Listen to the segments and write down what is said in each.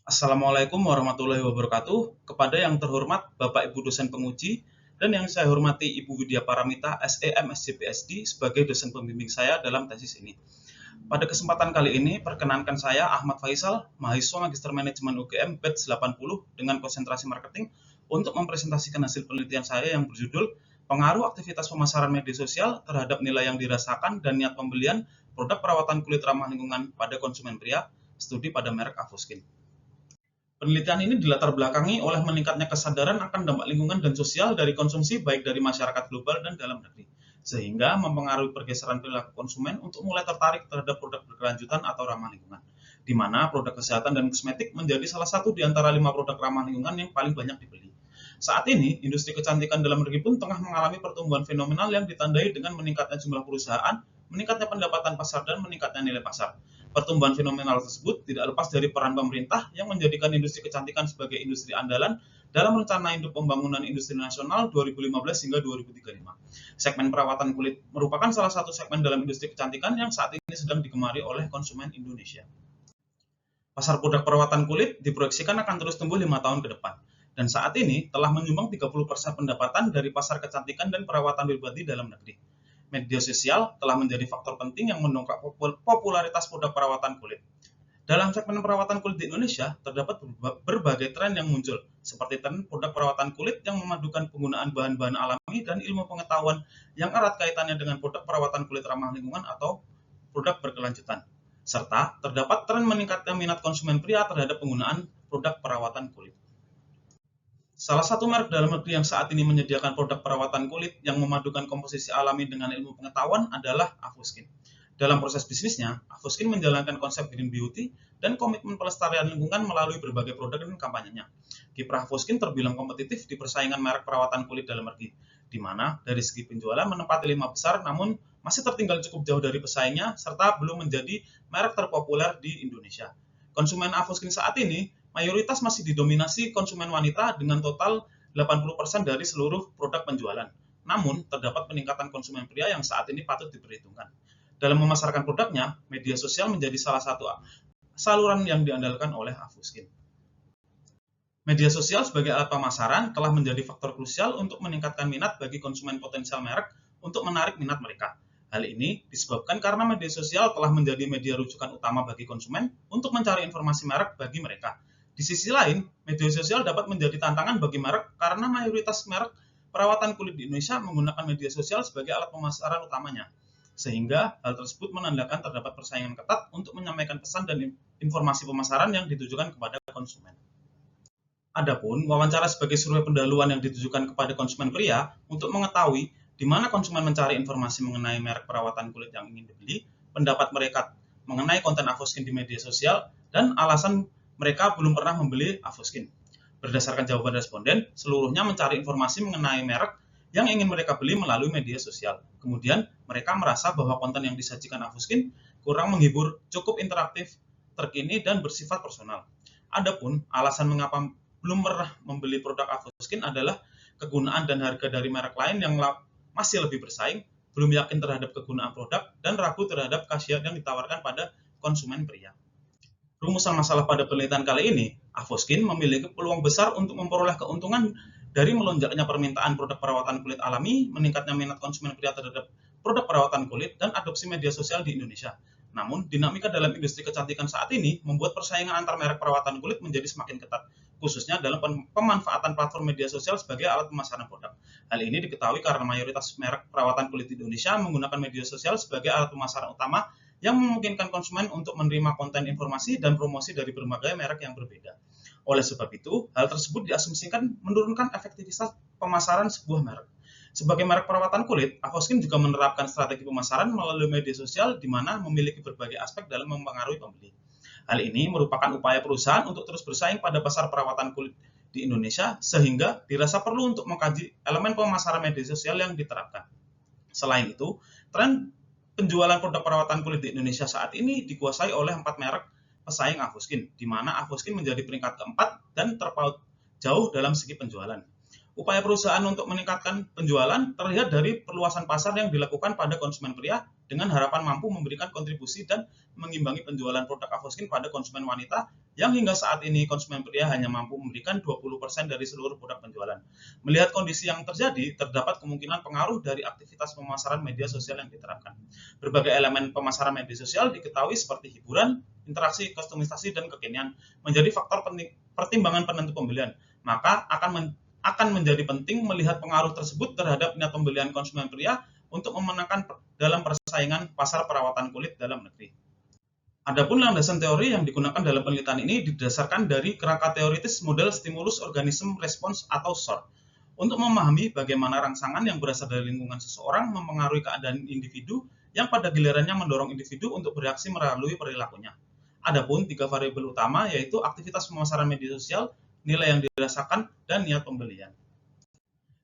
Assalamualaikum warahmatullahi wabarakatuh. Kepada yang terhormat Bapak Ibu dosen penguji dan yang saya hormati Ibu Widya Paramita, SEM SCPSD sebagai dosen pembimbing saya dalam tesis ini. Pada kesempatan kali ini, perkenankan saya Ahmad Faisal, mahasiswa Magister Manajemen UGM batch 80 dengan konsentrasi marketing untuk mempresentasikan hasil penelitian saya yang berjudul Pengaruh Aktivitas Pemasaran Media Sosial terhadap nilai yang dirasakan dan niat pembelian produk perawatan kulit ramah lingkungan pada konsumen pria, studi pada merek Avoskin. Penelitian ini dilatar belakangi oleh meningkatnya kesadaran akan dampak lingkungan dan sosial dari konsumsi baik dari masyarakat global dan dalam negeri, sehingga mempengaruhi pergeseran perilaku konsumen untuk mulai tertarik terhadap produk berkelanjutan atau ramah lingkungan, di mana produk kesehatan dan kosmetik menjadi salah satu di antara 5 produk ramah lingkungan yang paling banyak dibeli. Saat ini, industri kecantikan dalam negeri pun tengah mengalami pertumbuhan fenomenal yang ditandai dengan meningkatnya jumlah perusahaan, meningkatnya pendapatan pasar, dan meningkatnya nilai pasar. Pertumbuhan fenomenal tersebut tidak lepas dari peran pemerintah yang menjadikan industri kecantikan sebagai industri andalan dalam rencana induk pembangunan industri nasional 2015 hingga 2035. Segmen perawatan kulit merupakan salah satu segmen dalam industri kecantikan yang saat ini sedang digemari oleh konsumen Indonesia. Pasar produk perawatan kulit diproyeksikan akan terus tumbuh 5 tahun ke depan, dan saat ini telah menyumbang 30% pendapatan dari pasar kecantikan dan perawatan pribadi dalam negeri. Media sosial telah menjadi faktor penting yang mendongkrak popularitas produk perawatan kulit. Dalam segmen perawatan kulit di Indonesia, terdapat berbagai tren yang muncul, seperti tren produk perawatan kulit yang memadukan penggunaan bahan-bahan alami dan ilmu pengetahuan yang erat kaitannya dengan produk perawatan kulit ramah lingkungan atau produk berkelanjutan. Serta terdapat tren meningkatnya minat konsumen pria terhadap penggunaan produk perawatan kulit. Salah satu merek dalam negeri yang saat ini menyediakan produk perawatan kulit yang memadukan komposisi alami dengan ilmu pengetahuan adalah Avoskin. Dalam proses bisnisnya, Avoskin menjalankan konsep green beauty dan komitmen pelestarian lingkungan melalui berbagai produk dan kampanyenya. Kiprah Avoskin terbilang kompetitif di persaingan merek perawatan kulit dalam negeri, di mana dari segi penjualan menempati 5 besar namun masih tertinggal cukup jauh dari pesaingnya serta belum menjadi merek terpopuler di Indonesia. Konsumen Avoskin saat ini mayoritas masih didominasi konsumen wanita dengan total 80% dari seluruh produk penjualan. Namun, terdapat peningkatan konsumen pria yang saat ini patut diperhitungkan. Dalam memasarkan produknya, media sosial menjadi salah satu saluran yang diandalkan oleh Avoskin. Media sosial sebagai alat pemasaran telah menjadi faktor krusial untuk meningkatkan minat bagi konsumen potensial merek untuk menarik minat mereka. Hal ini disebabkan karena media sosial telah menjadi media rujukan utama bagi konsumen untuk mencari informasi merek bagi mereka. Di sisi lain, media sosial dapat menjadi tantangan bagi merek karena mayoritas merek perawatan kulit di Indonesia menggunakan media sosial sebagai alat pemasaran utamanya. Sehingga hal tersebut menandakan terdapat persaingan ketat untuk menyampaikan pesan dan informasi pemasaran yang ditujukan kepada konsumen. Adapun wawancara sebagai survei pendahuluan yang ditujukan kepada konsumen pria untuk mengetahui di mana konsumen mencari informasi mengenai merek perawatan kulit yang ingin dibeli, pendapat mereka mengenai konten Avoskin di media sosial, dan alasan mereka belum pernah membeli Avoskin. Berdasarkan jawaban responden, seluruhnya mencari informasi mengenai merek yang ingin mereka beli melalui media sosial. Kemudian, mereka merasa bahwa konten yang disajikan Avoskin kurang menghibur, cukup interaktif, terkini, dan bersifat personal. Adapun alasan mengapa belum pernah membeli produk Avoskin adalah kegunaan dan harga dari merek lain yang masih lebih bersaing, belum yakin terhadap kegunaan produk, dan ragu terhadap khasiat yang ditawarkan pada konsumen pria. Rumusan masalah pada penelitian kali ini, Avoskin memiliki peluang besar untuk memperoleh keuntungan dari melonjaknya permintaan produk perawatan kulit alami, meningkatnya minat konsumen pria terhadap produk perawatan kulit, dan adopsi media sosial di Indonesia. Namun, dinamika dalam industri kecantikan saat ini membuat persaingan antar merek perawatan kulit menjadi semakin ketat, khususnya dalam pemanfaatan platform media sosial sebagai alat pemasaran produk. Hal ini diketahui karena mayoritas merek perawatan kulit di Indonesia menggunakan media sosial sebagai alat pemasaran utama yang memungkinkan konsumen untuk menerima konten informasi dan promosi dari berbagai merek yang berbeda. Oleh sebab itu, hal tersebut diasumsikan menurunkan efektivitas pemasaran sebuah merek. Sebagai merek perawatan kulit, Avoskin juga menerapkan strategi pemasaran melalui media sosial di mana memiliki berbagai aspek dalam mempengaruhi pembeli. Hal ini merupakan upaya perusahaan untuk terus bersaing pada pasar perawatan kulit di Indonesia sehingga dirasa perlu untuk mengkaji elemen pemasaran media sosial yang diterapkan. Selain itu, tren penjualan produk perawatan kulit di Indonesia saat ini dikuasai oleh 4 merek pesaing Avoskin, di mana Avoskin menjadi peringkat keempat dan terpaut jauh dalam segi penjualan. Upaya perusahaan untuk meningkatkan penjualan terlihat dari perluasan pasar yang dilakukan pada konsumen pria dengan harapan mampu memberikan kontribusi dan mengimbangi penjualan produk Avoskin pada konsumen wanita yang hingga saat ini konsumen pria hanya mampu memberikan 20% dari seluruh produk penjualan. Melihat kondisi yang terjadi, terdapat kemungkinan pengaruh dari aktivitas pemasaran media sosial yang diterapkan. Berbagai elemen pemasaran media sosial diketahui seperti hiburan, interaksi, kustomisasi, dan kekinian menjadi faktor pertimbangan penentu pembelian. Maka akan menjadi penting melihat pengaruh tersebut terhadap niat pembelian konsumen pria untuk memenangkan dalam persaingan pasar perawatan kulit dalam negeri. Adapun landasan teori yang digunakan dalam penelitian ini didasarkan dari kerangka teoritis model stimulus organism response atau SOR untuk memahami bagaimana rangsangan yang berasal dari lingkungan seseorang mempengaruhi keadaan individu yang pada gilirannya mendorong individu untuk bereaksi melalui perilakunya. Adapun 3 variabel utama yaitu aktivitas pemasaran media sosial, nilai yang dirasakan, dan niat pembelian.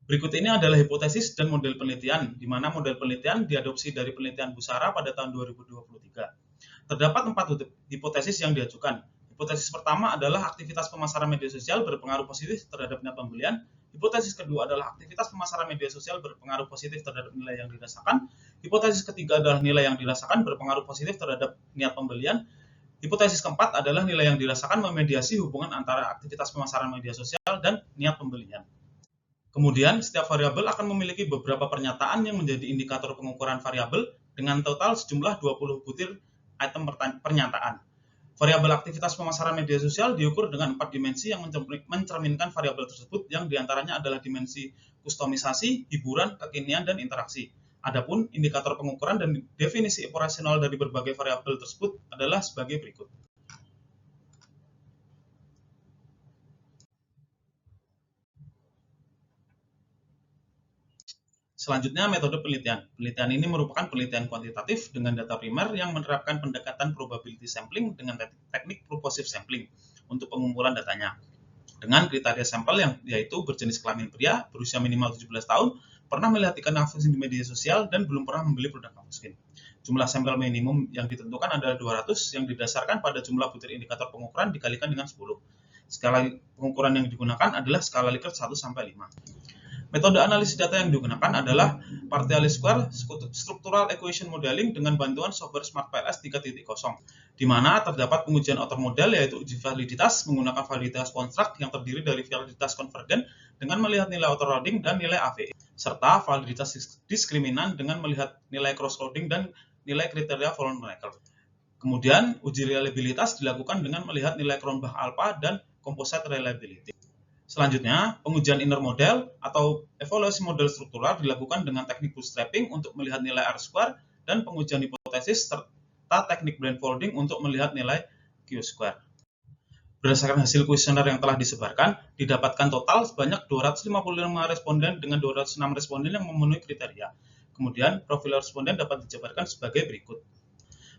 Berikut ini adalah hipotesis dan model penelitian, di mana model penelitian diadopsi dari penelitian Busara pada tahun 2023. Terdapat 4 hipotesis yang diajukan. Hipotesis pertama adalah aktivitas pemasaran media sosial berpengaruh positif terhadap niat pembelian. Hipotesis kedua adalah aktivitas pemasaran media sosial berpengaruh positif terhadap nilai yang dirasakan. Hipotesis ketiga adalah nilai yang dirasakan berpengaruh positif terhadap niat pembelian. Hipotesis keempat adalah nilai yang dirasakan memediasi hubungan antara aktivitas pemasaran media sosial dan niat pembelian. Kemudian, setiap variabel akan memiliki beberapa pernyataan yang menjadi indikator pengukuran variabel dengan total sejumlah 20 butir item pernyataan. Variabel aktivitas pemasaran media sosial diukur dengan 4 dimensi yang mencerminkan variabel tersebut, yang diantaranya adalah dimensi kustomisasi, hiburan, kekinian, dan interaksi. Adapun indikator pengukuran dan definisi operasional dari berbagai variabel tersebut adalah sebagai berikut. Selanjutnya, metode penelitian. Penelitian ini merupakan penelitian kuantitatif dengan data primer yang menerapkan pendekatan probability sampling dengan teknik purposive sampling untuk pengumpulan datanya. Dengan kriteria sampel yang yaitu berjenis kelamin pria, berusia minimal 17 tahun, pernah melihat iklan Avoskin di media sosial, dan belum pernah membeli produk Avoskin. Jumlah sampel minimum yang ditentukan adalah 200 yang didasarkan pada jumlah butir indikator pengukuran dikalikan dengan 10. Skala pengukuran yang digunakan adalah skala Likert 1-5. Metode analisis data yang digunakan adalah partial square structural equation modeling dengan bantuan software SmartPLS 3.0, di mana terdapat pengujian outer model yaitu uji validitas menggunakan validitas konstruk yang terdiri dari validitas konvergen dengan melihat nilai autoloading dan nilai AVE, serta validitas diskriminan dengan melihat nilai cross-loading dan nilai kriteria Vollenhoven. Kemudian, uji reliabilitas dilakukan dengan melihat nilai Cronbach alpha dan composite reliability. Selanjutnya, pengujian inner model atau evaluasi model struktural dilakukan dengan teknik bootstrapping untuk melihat nilai R-square dan pengujian hipotesis serta teknik blindfolding untuk melihat nilai Q-square. Berdasarkan hasil kuesioner yang telah disebarkan, didapatkan total sebanyak 255 responden dengan 206 responden yang memenuhi kriteria. Kemudian, profil responden dapat dijabarkan sebagai berikut.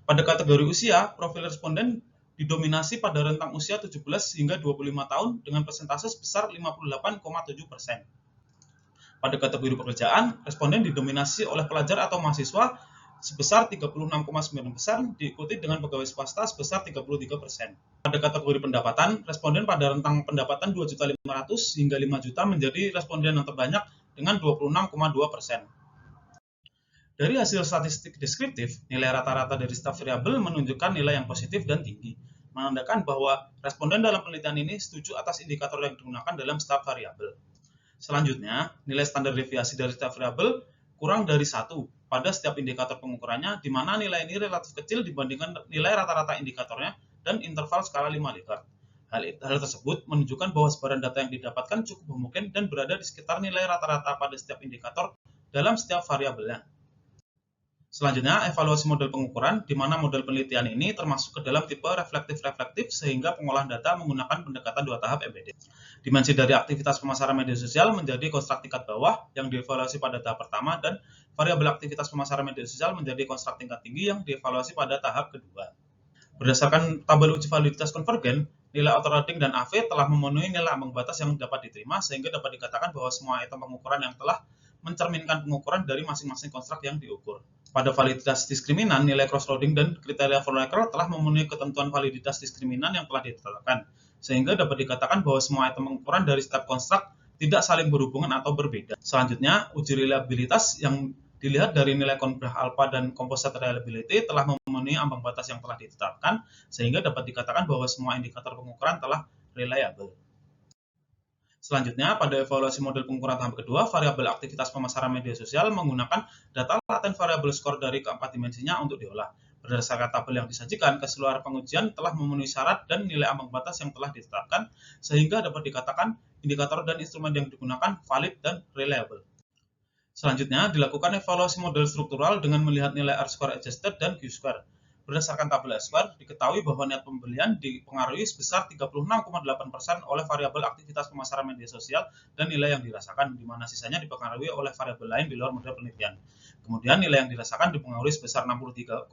Pada kategori usia, profil responden didominasi pada rentang usia 17 hingga 25 tahun dengan persentase sebesar 58,7%. Pada kategori pekerjaan, responden didominasi oleh pelajar atau mahasiswa sebesar 36,9%, diikuti dengan pegawai swasta sebesar 33%. Pada kategori pendapatan, responden pada rentang pendapatan 2.500.000 hingga 5 juta menjadi responden yang terbanyak dengan 26,2%. Dari hasil statistik deskriptif, nilai rata-rata dari setiap variabel menunjukkan nilai yang positif dan tinggi, menandakan bahwa responden dalam penelitian ini setuju atas indikator yang digunakan dalam setiap variabel. Selanjutnya, nilai standar deviasi dari setiap variabel kurang dari 1 pada setiap indikator pengukurannya, di mana nilai ini relatif kecil dibandingkan nilai rata-rata indikatornya dan interval skala 5 Likert. Hal tersebut menunjukkan bahwa sebaran data yang didapatkan cukup homogen dan berada di sekitar nilai rata-rata pada setiap indikator dalam setiap variabelnya. Selanjutnya, evaluasi model pengukuran, di mana model penelitian ini termasuk ke dalam tipe reflektif-reflektif sehingga pengolahan data menggunakan pendekatan 2 tahap embedded. Dimensi dari aktivitas pemasaran media sosial menjadi konstruk tingkat bawah yang dievaluasi pada tahap pertama, dan variabel aktivitas pemasaran media sosial menjadi konstruk tingkat tinggi yang dievaluasi pada tahap kedua. Berdasarkan tabel uji validitas konvergen, nilai autoloading dan AV telah memenuhi nilai ambang batas yang dapat diterima, sehingga dapat dikatakan bahwa semua item pengukuran yang telah mencerminkan pengukuran dari masing-masing konstruk yang diukur. Pada validitas diskriminan, nilai cross-loading dan kriteria Vollenhoven telah memenuhi ketentuan validitas diskriminan yang telah ditetapkan, sehingga dapat dikatakan bahwa semua item pengukuran dari setiap konstruk tidak saling berhubungan atau berbeda. Selanjutnya, uji reliabilitas yang dilihat dari nilai konverge alpha dan composite reliability telah memenuhi ambang batas yang telah ditetapkan, sehingga dapat dikatakan bahwa semua indikator pengukuran telah reliable. Selanjutnya, pada evaluasi model pengukuran tahap kedua, variabel aktivitas pemasaran media sosial menggunakan data laten variable skor dari keempat dimensinya untuk diolah. Berdasarkan tabel yang disajikan, keseluruhan pengujian telah memenuhi syarat dan nilai ambang batas yang telah ditetapkan, sehingga dapat dikatakan indikator dan instrumen yang digunakan valid dan reliable. Selanjutnya, dilakukan evaluasi model struktural dengan melihat nilai R-square adjusted dan Q-square. Berdasarkan tabel R-square, diketahui bahwa niat pembelian dipengaruhi sebesar 36,8% oleh variabel aktivitas pemasaran media sosial dan nilai yang dirasakan, di mana sisanya dipengaruhi oleh variabel lain di luar model penelitian. Kemudian nilai yang dirasakan dipengaruhi sebesar 63,3%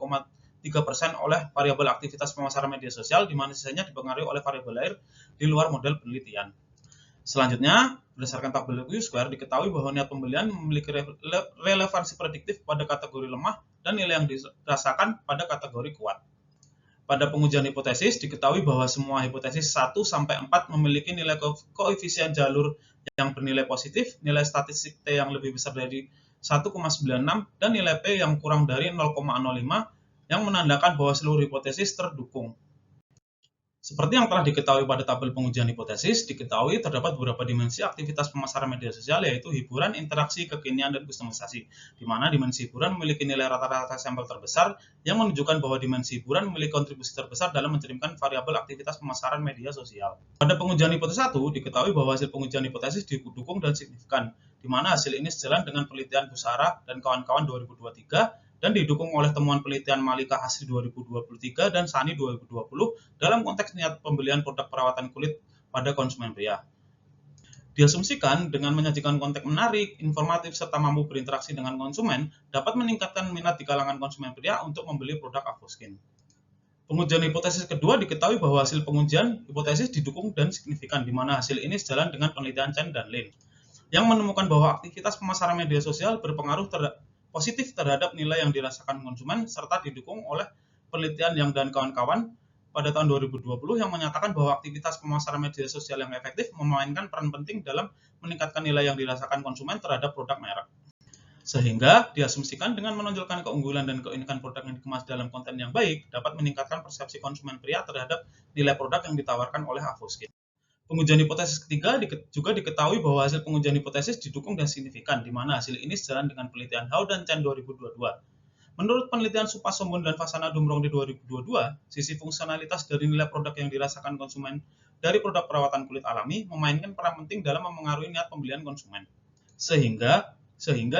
oleh variabel aktivitas pemasaran media sosial, di mana sisanya dipengaruhi oleh variabel lain di luar model penelitian. Selanjutnya, berdasarkan tabel Q-square, diketahui bahwa niat pembelian memiliki relevansi prediktif pada kategori lemah dan nilai yang dirasakan pada kategori kuat. Pada pengujian hipotesis, diketahui bahwa semua hipotesis 1-4 memiliki nilai koefisien jalur yang bernilai positif, nilai statistik T yang lebih besar dari 1,96, dan nilai P yang kurang dari 0,05, yang menandakan bahwa seluruh hipotesis terdukung. Seperti yang telah diketahui pada tabel pengujian hipotesis, diketahui terdapat beberapa dimensi aktivitas pemasaran media sosial, yaitu hiburan, interaksi, kekinian, dan kustomisasi, di mana dimensi hiburan memiliki nilai rata-rata sampel terbesar, yang menunjukkan bahwa dimensi hiburan memiliki kontribusi terbesar dalam mencerminkan variabel aktivitas pemasaran media sosial. Pada pengujian hipotesis 1, diketahui bahwa hasil pengujian hipotesis didukung dan signifikan, di mana hasil ini sejalan dengan penelitian Busara dan kawan-kawan 2023, dan didukung oleh temuan penelitian Malika Asri 2023 dan Sani 2020 dalam konteks niat pembelian produk perawatan kulit pada konsumen pria. Diasumsikan dengan menyajikan konten menarik, informatif, serta mampu berinteraksi dengan konsumen, dapat meningkatkan minat di kalangan konsumen pria untuk membeli produk Avoskin. Pengujian hipotesis kedua, diketahui bahwa hasil pengujian hipotesis didukung dan signifikan, di mana hasil ini sejalan dengan penelitian Chen dan Lin, yang menemukan bahwa aktivitas pemasaran media sosial berpengaruh positif terhadap nilai yang dirasakan konsumen, serta didukung oleh penelitian Yang dan kawan-kawan pada tahun 2020 yang menyatakan bahwa aktivitas pemasaran media sosial yang efektif memainkan peran penting dalam meningkatkan nilai yang dirasakan konsumen terhadap produk merek. Sehingga diasumsikan dengan menonjolkan keunggulan dan keunikan produk yang dikemas dalam konten yang baik, dapat meningkatkan persepsi konsumen pria terhadap nilai produk yang ditawarkan oleh Avoskin. Pengujian hipotesis ketiga juga diketahui bahwa hasil pengujian hipotesis didukung dan signifikan, di mana hasil ini sejalan dengan penelitian Hao dan Chen 2022. Menurut penelitian Supasombon dan Fasana Dumrong di 2022, sisi fungsionalitas dari nilai produk yang dirasakan konsumen dari produk perawatan kulit alami memainkan peran penting dalam memengaruhi niat pembelian konsumen. Sehingga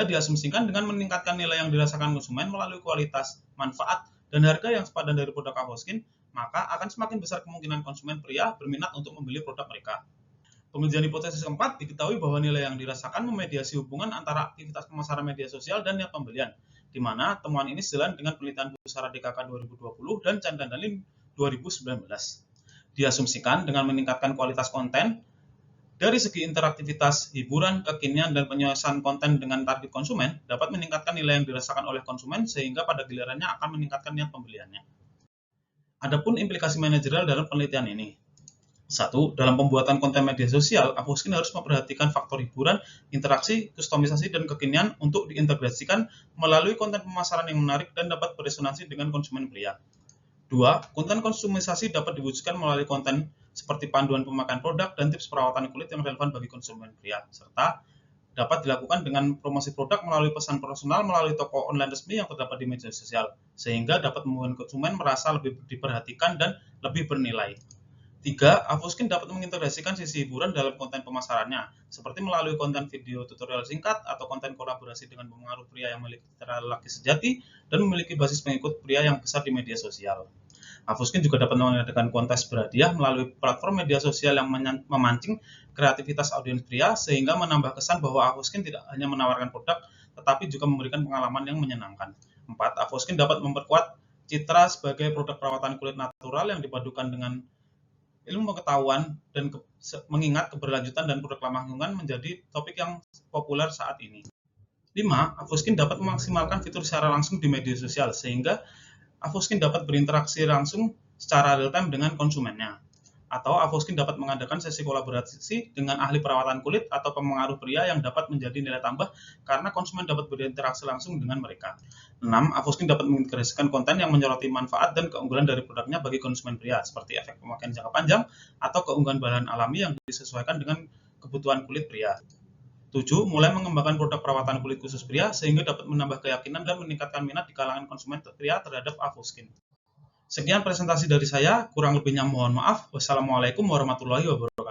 diasumsikan dengan meningkatkan nilai yang dirasakan konsumen melalui kualitas, manfaat, dan harga yang sepadan dari produk Avoskin, maka akan semakin besar kemungkinan konsumen pria berminat untuk membeli produk mereka. Pengujian hipotesis keempat, diketahui bahwa nilai yang dirasakan memediasi hubungan antara aktivitas pemasaran media sosial dan niat pembelian, di mana temuan ini sejalan dengan penelitian Busara DKK 2020 dan Chen dan Lin 2019. Diasumsikan dengan meningkatkan kualitas konten, dari segi interaktivitas, hiburan, kekinian, dan penyelesaian konten dengan target konsumen, dapat meningkatkan nilai yang dirasakan oleh konsumen, sehingga pada gilirannya akan meningkatkan niat pembeliannya. Adapun implikasi manajerial dalam penelitian ini. 1. Dalam pembuatan konten media sosial, Avoskin harus memperhatikan faktor hiburan, interaksi, kustomisasi, dan kekinian untuk diintegrasikan melalui konten pemasaran yang menarik dan dapat beresonansi dengan konsumen pria. 2. Konten kustomisasi dapat diwujudkan melalui konten seperti panduan pemakaian produk dan tips perawatan kulit yang relevan bagi konsumen pria, serta dapat dilakukan dengan promosi produk melalui pesan personal melalui toko online resmi yang terdapat di media sosial, sehingga dapat membuat konsumen merasa lebih diperhatikan dan lebih bernilai. 3. Avoskin dapat mengintegrasikan sisi hiburan dalam konten pemasarannya, seperti melalui konten video tutorial singkat atau konten kolaborasi dengan pemengaruh pria yang memiliki citra lelaki sejati dan memiliki basis pengikut pria yang besar di media sosial. Avoskin juga dapat mengadakan kontes berhadiah melalui platform media sosial yang memancing kreativitas audiens pria, sehingga menambah kesan bahwa Avoskin tidak hanya menawarkan produk, tetapi juga memberikan pengalaman yang menyenangkan. 4. Avoskin dapat memperkuat citra sebagai produk perawatan kulit natural yang dipadukan dengan ilmu pengetahuan dan mengingat keberlanjutan dan produk ramah lingkungan menjadi topik yang populer saat ini. 5. Avoskin dapat memaksimalkan fitur secara langsung di media sosial, sehingga Avoskin dapat berinteraksi langsung secara real-time dengan konsumennya. Atau Avoskin dapat mengadakan sesi kolaborasi dengan ahli perawatan kulit atau pemengaruh pria yang dapat menjadi nilai tambah karena konsumen dapat berinteraksi langsung dengan mereka. 6. Avoskin dapat mengintegrasikan konten yang menyoroti manfaat dan keunggulan dari produknya bagi konsumen pria, seperti efek pemakaian jangka panjang atau keunggulan bahan alami yang disesuaikan dengan kebutuhan kulit pria. 7. Mulai mengembangkan produk perawatan kulit khusus pria sehingga dapat menambah keyakinan dan meningkatkan minat di kalangan konsumen pria terhadap Avoskin. Sekian presentasi dari saya, kurang lebihnya mohon maaf. Wassalamualaikum warahmatullahi wabarakatuh.